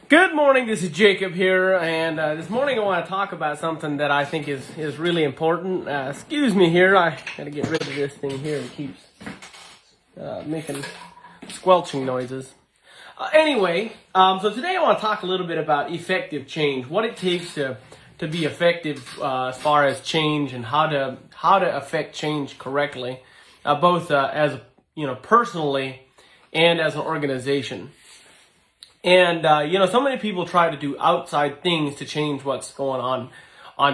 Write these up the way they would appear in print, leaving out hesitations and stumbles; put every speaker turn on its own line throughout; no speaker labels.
Good morning, this is Jacob here, and this morning I want to talk about something that I think is really important. Excuse me here, I gotta get rid of this thing here. It keeps making squelching noises. So today I want to talk a little bit about effective change, what it takes to be effective as far as change and how to affect change correctly, both as personally and as an organization. And, so many people try to do outside things to change what's going on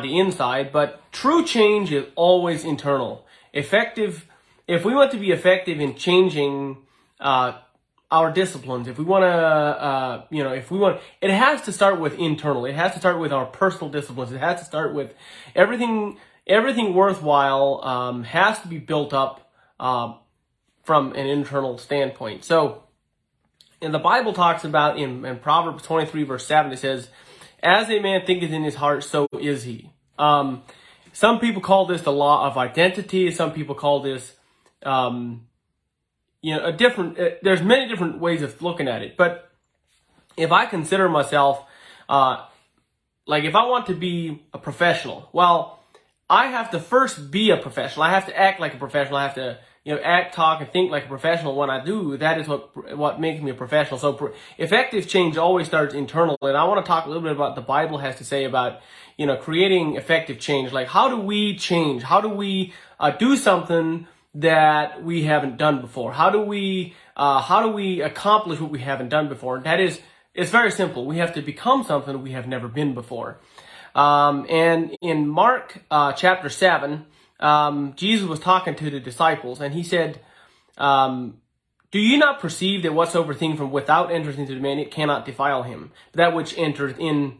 the inside, but true change is always internal. If we want to be effective in changing, our disciplines, if we want to, it has to start with internal. It has to start with our personal disciplines. It has to start with everything worthwhile, has to be built up, from an internal standpoint. So, and the Bible talks about in Proverbs 23 verse 7, it says, as a man thinketh in his heart, so is he. Some people call this the law of identity. Some people call this, there's many different ways of looking at it. But if I consider myself, if I want to be a professional, well, I have to first be a professional. I have to act like a professional. I have to act, talk, and think like a professional. When I do, that is what makes me a professional. So effective change always starts internal. And I want to talk a little bit about what the Bible has to say about, creating effective change. Like, how do we change? How do we do something that we haven't done before? How do we accomplish what we haven't done before? It's very simple. We have to become something we have never been before. And in Mark chapter 7, Jesus was talking to the disciples, and he said, do you not perceive that whatsoever thing from without enters into the man, it cannot defile him? That which enters in,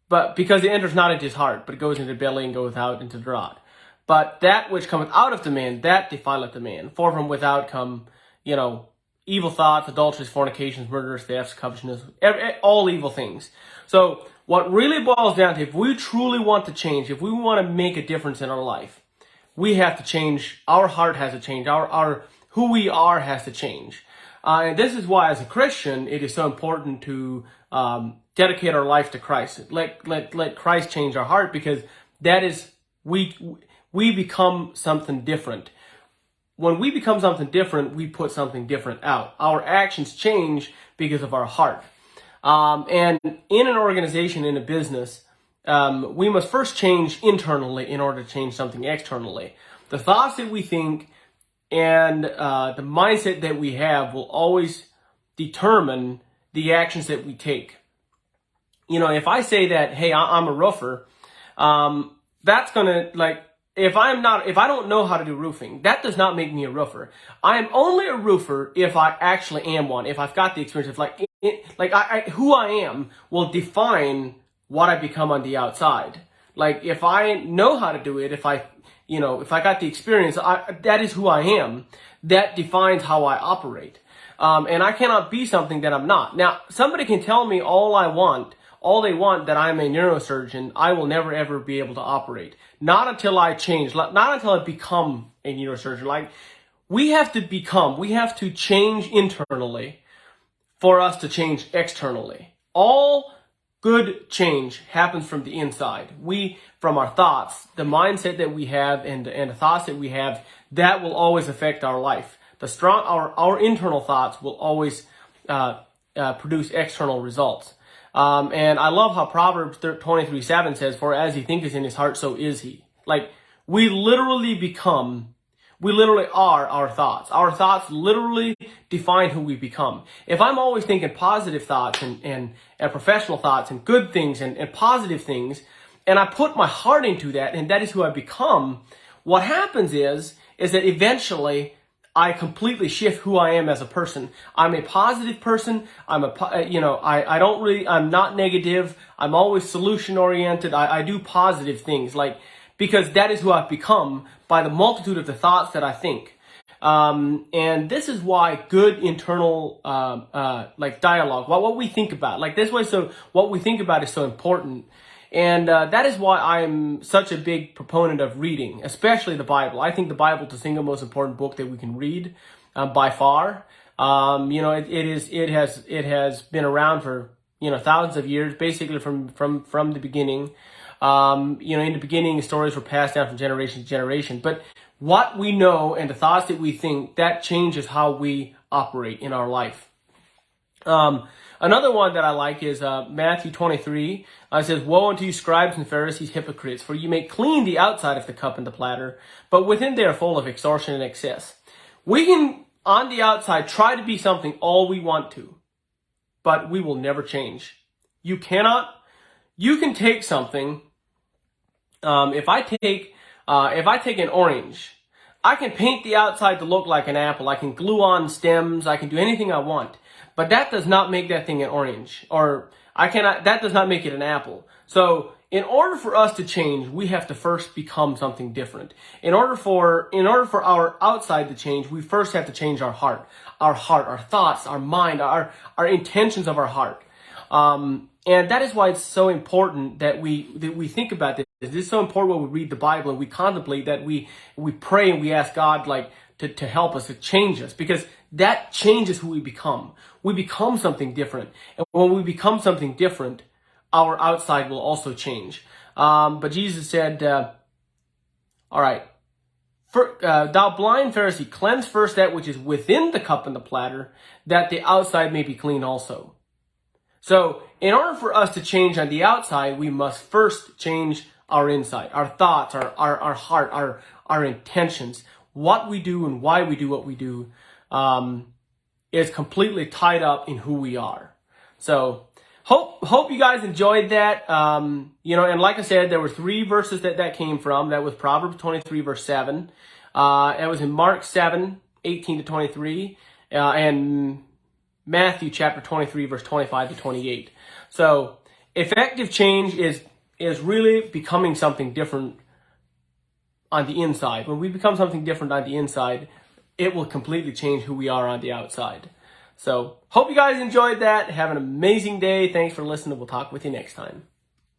but because it enters not into his heart, but it goes into the belly and goeth out into the draught. But that which cometh out of the man, that defileth the man. For from without come, evil thoughts, adulteries, fornications, murders, thefts, covetousness, all evil things. So what really boils down to, if we truly want to change, if we want to make a difference in our life, we have to change. Our heart has to change. Our who we are has to change. And this is why, as a Christian, it is so important to dedicate our life to Christ. Let Christ change our heart, because that is we become something different. When we become something different, we put something different out. Our actions change because of our heart. And in an organization, in a business, we must first change internally in order to change something externally. The thoughts that we think and the mindset that we have will always determine the actions that we take. If I say that, hey, I'm a roofer, that's gonna, if I don't know how to do roofing, that does not make me a roofer. I am only a roofer if I actually am one, if I've got the experience, who I am will define what I become on the outside. Like, if I know how to do it, if I got the experience, that is who I am. That defines how I operate. And I cannot be something that I'm not. Now, somebody can tell me all they want that I'm a neurosurgeon. I will never ever be able to operate. Not until I change, not until I become a neurosurgeon. We have to change internally for us to change externally. All good change happens from the inside. From our thoughts, the mindset that we have and the thoughts that we have, that will always affect our life. Our internal thoughts will always produce external results. And I love how Proverbs 23:7 says, for as he thinketh in his heart, so is he. We literally are our thoughts. Our thoughts literally define who we become. If I'm always thinking positive thoughts and professional thoughts and good things and positive things, and I put my heart into that, and that is who I become, what happens is that eventually I completely shift who I am as a person. I'm a positive person. I'm not negative. I'm always solution oriented. I do positive things, because that is who I've become by the multitude of the thoughts that I think. And this is why good internal, dialogue, what we think about, what we think about is so important. And that is why I'm such a big proponent of reading, especially the Bible. I think the Bible is the single most important book that we can read by far. It has been around for thousands of years, basically from the beginning. In the beginning, stories were passed down from generation to generation. But what we know and the thoughts that we think, that changes how we operate in our life. Another one that I like is Matthew 23. It says, "Woe unto you, scribes and Pharisees, hypocrites, for you make clean the outside of the cup and the platter, but within they are full of extortion and excess." We can, on the outside, try to be something all we want to, but we will never change. You can take something. If I take an orange, I can paint the outside to look like an apple. I can glue on stems. I can do anything I want. But that does not make that thing an orange, that does not make it an apple. So in order for us to change, we have to first become something different. In order for our outside to change, we first have to change our heart, our thoughts, our mind, our intentions of our heart. And that is why it's so important that we think about this. It's so important when we read the Bible and we contemplate, that we pray and we ask God to help us, to change us, because that changes who we become. We become something different. And when we become something different, our outside will also change. But Jesus said, all right, thou blind Pharisee, cleanse first that which is within the cup and the platter, that the outside may be clean also. So in order for us to change on the outside, we must first change our inside, our thoughts, our heart, our intentions. What we do and why we do what we do is completely tied up in who we are. So hope you guys enjoyed that. And like I said, there were 3 verses that came from. That was Proverbs 23 verse 7. It was in Mark 7, 18 to 23, and Matthew chapter 23 verse 25 to 28. So effective change is really becoming something different on the inside. When we become something different on the inside, it will completely change who we are on the outside. So hope you guys enjoyed that. Have an amazing day. Thanks for listening. We'll talk with you next time.